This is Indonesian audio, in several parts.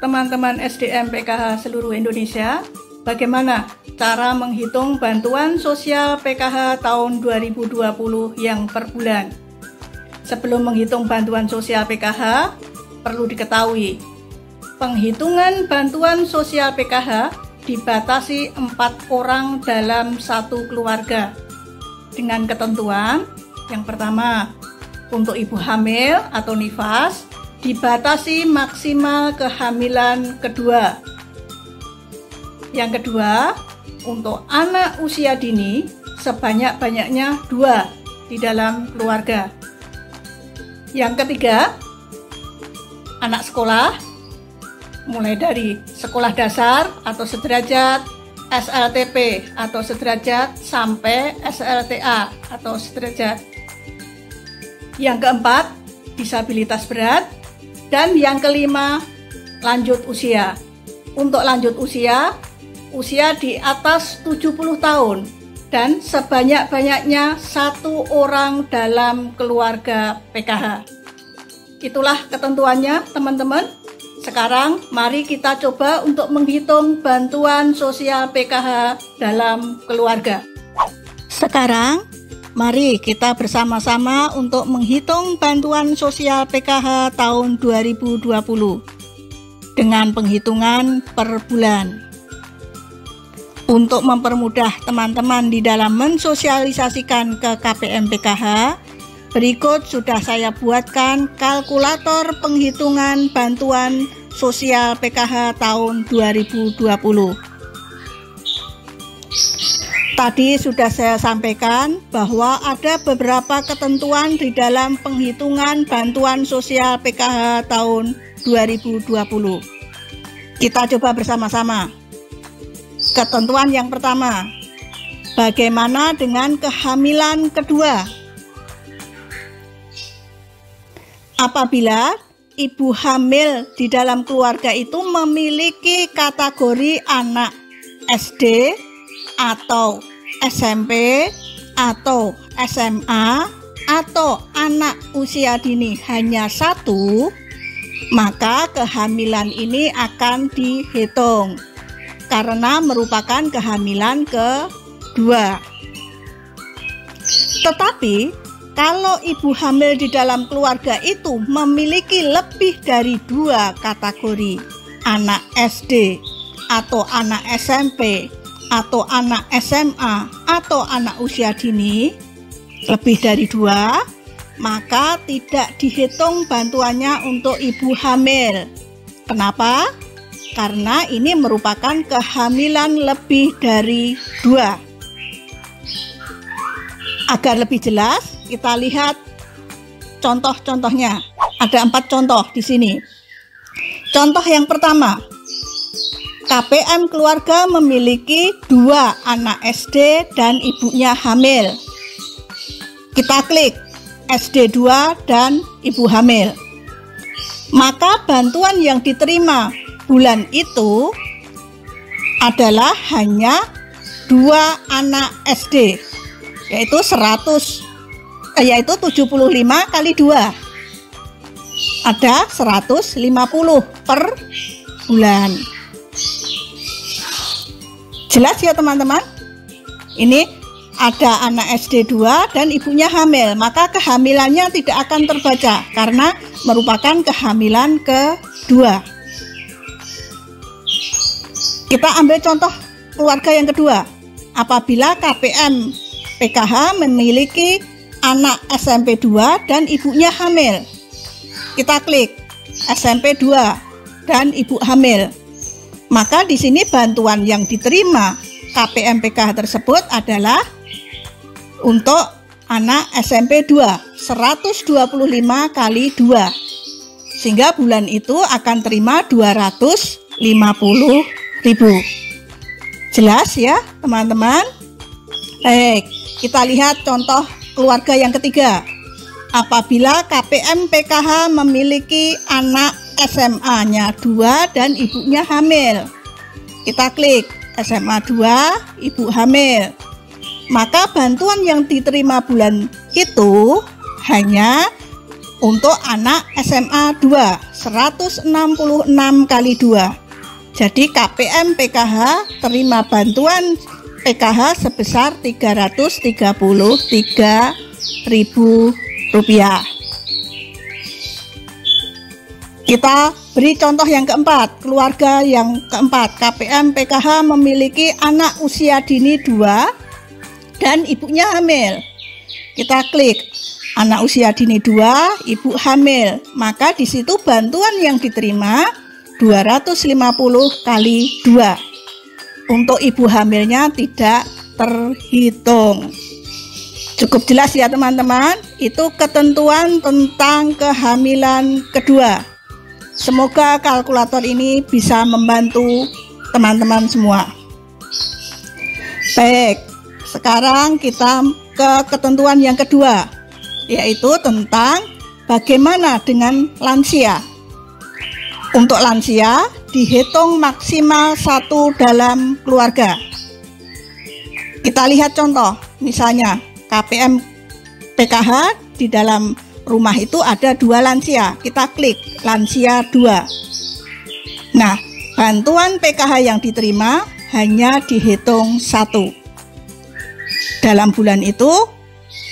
teman-teman SDM PKH seluruh Indonesia, bagaimana cara menghitung bantuan sosial PKH tahun 2020 yang per bulan. Sebelum menghitung bantuan sosial PKH, perlu diketahui, penghitungan bantuan sosial PKH dibatasi 4 orang dalam satu keluarga dengan ketentuan yang pertama, untuk ibu hamil atau nifas dibatasi maksimal kehamilan kedua. Yang kedua, untuk anak usia dini sebanyak-banyaknya 2 di dalam keluarga. Yang ketiga, anak sekolah mulai dari sekolah dasar atau sederajat, SLTP atau sederajat sampai SLTA atau sederajat. Yang keempat, disabilitas berat. Dan yang kelima, lanjut usia. Untuk lanjut usia di atas 70 tahun dan sebanyak-banyaknya 1 orang dalam keluarga PKH. Itulah ketentuannya, teman-teman. Sekarang mari kita coba untuk menghitung bantuan sosial PKH dalam keluarga. Sekarang mari kita bersama-sama untuk menghitung bantuan sosial PKH tahun 2020 dengan penghitungan per bulan. Untuk mempermudah teman-teman di dalam mensosialisasikan ke KPM PKH, berikut sudah saya buatkan kalkulator penghitungan bantuan sosial PKH tahun 2020. Tadi sudah saya sampaikan bahwa ada beberapa ketentuan di dalam penghitungan bantuan sosial PKH tahun 2020. Kita coba bersama-sama. Ketentuan yang pertama, bagaimana dengan kehamilan kedua? Apabila ibu hamil di dalam keluarga itu memiliki kategori anak SD atau SMP atau SMA atau anak usia dini hanya 1, maka kehamilan ini akan dihitung karena merupakan kehamilan kedua. Tetapi kalau ibu hamil di dalam keluarga itu memiliki lebih dari 2 kategori, anak SD atau anak SMP atau anak SMA atau anak usia dini lebih dari 2, maka tidak dihitung bantuannya untuk ibu hamil. Kenapa? Karena ini merupakan kehamilan lebih dari 2. Agar lebih jelas, kita lihat contoh-contohnya. Ada 4 contoh di sini. Contoh yang pertama, KPM keluarga memiliki 2 anak SD dan ibunya hamil. Kita klik SD 2 dan ibu hamil. Maka bantuan yang diterima bulan itu adalah hanya 2 anak SD, yaitu 75 kali 2. Ada 150 per bulan. Jelas ya teman-teman? Ini ada anak SD 2 dan ibunya hamil, maka kehamilannya tidak akan terbaca karena merupakan kehamilan kedua. Kita ambil contoh keluarga yang kedua. Apabila KPM PKH memiliki anak SMP 2 dan ibunya hamil. Kita klik SMP 2 dan ibu hamil. Maka di sini bantuan yang diterima KPM PKH tersebut adalah untuk anak SMP 2, 125 kali 2. Sehingga bulan itu akan terima 250.000. Jelas ya teman-teman? Baik, kita lihat contoh keluarga yang ketiga. Apabila KPM PKH memiliki anak SMA-nya 2 dan ibunya hamil. Kita klik SMA 2, ibu hamil. Maka bantuan yang diterima bulan itu hanya Untuk anak SMA 2 166 kali 2. Jadi KPM PKH terima bantuan PKH sebesar Rp333.000. Kita beri contoh yang keempat, keluarga yang keempat. KPM PKH memiliki anak usia dini 2 dan ibunya hamil. Kita klik anak usia dini 2, ibu hamil. Maka di situ bantuan yang diterima 250 kali 2. Untuk ibu hamilnya tidak terhitung. Cukup jelas ya teman-teman. Itu ketentuan tentang kehamilan kedua. Semoga kalkulator ini bisa membantu teman-teman semua. Baik, sekarang kita ke ketentuan yang kedua, yaitu tentang bagaimana dengan lansia. Untuk lansia dihitung maksimal 1 dalam keluarga. Kita lihat contoh, misalnya KPM PKH di dalam rumah itu ada 2 lansia. Kita klik lansia 2. Nah, bantuan PKH yang diterima hanya dihitung 1. Dalam bulan itu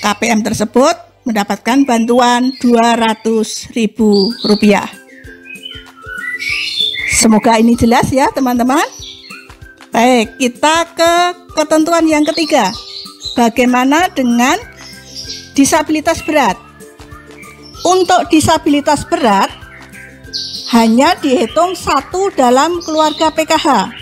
KPM tersebut mendapatkan bantuan Rp200.000. Semoga ini jelas ya teman-teman. Baik, kita ke ketentuan yang ketiga. Bagaimana dengan disabilitas berat? Untuk disabilitas berat hanya dihitung 1 dalam keluarga PKH.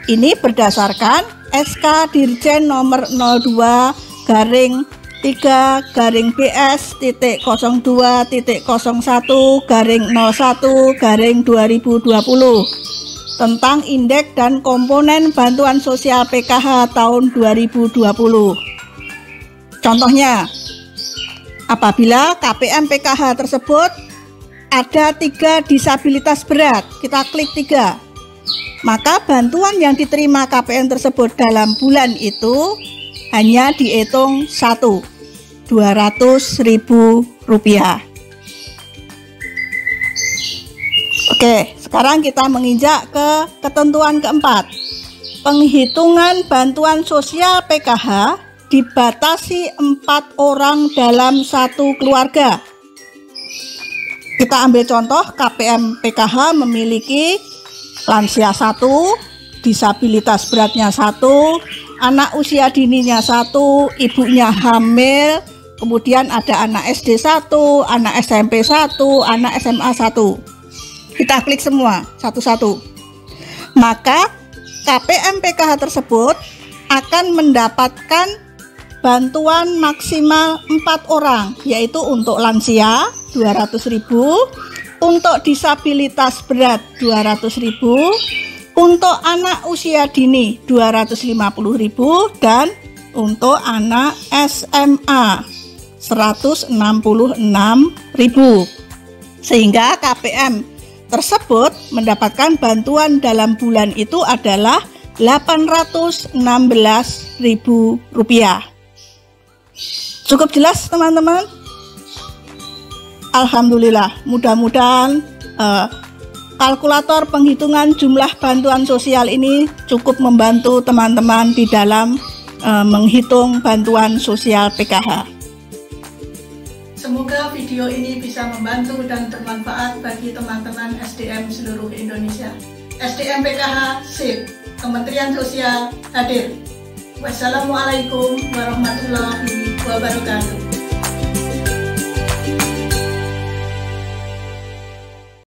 Ini berdasarkan SK Dirjen nomor 02-BS.02.01-01-2020 tentang indeks dan komponen bantuan sosial PKH tahun 2020. Contohnya, apabila KPM PKH tersebut ada 3 disabilitas berat, kita klik 3. Maka bantuan yang diterima KPM tersebut dalam bulan itu hanya dihitung 1, Rp200.000. Oke, sekarang kita menginjak ke ketentuan keempat. Penghitungan bantuan sosial PKH dibatasi 4 orang dalam 1 keluarga. Kita ambil contoh, KPM PKH memiliki lansia 1, disabilitas beratnya 1, anak usia dininya 1, ibunya hamil, kemudian ada anak SD 1, anak SMP 1, anak SMA 1. Kita klik semua satu-satu. Maka KPM PKH tersebut akan mendapatkan bantuan maksimal 4 orang, yaitu untuk lansia 200.000, untuk disabilitas berat 200.000, untuk anak usia dini 250.000, dan untuk anak SMA 166.000. Sehingga KPM tersebut mendapatkan bantuan dalam bulan itu adalah Rp816.000. Cukup jelas teman-teman? Alhamdulillah, mudah-mudahan kalkulator penghitungan jumlah bantuan sosial ini cukup membantu teman-teman di dalam menghitung bantuan sosial PKH. Semoga video ini bisa membantu dan bermanfaat bagi teman-teman SDM seluruh Indonesia. SDM PKH SIP, Kementerian Sosial hadir. Wassalamualaikum warahmatullahi wabarakatuh.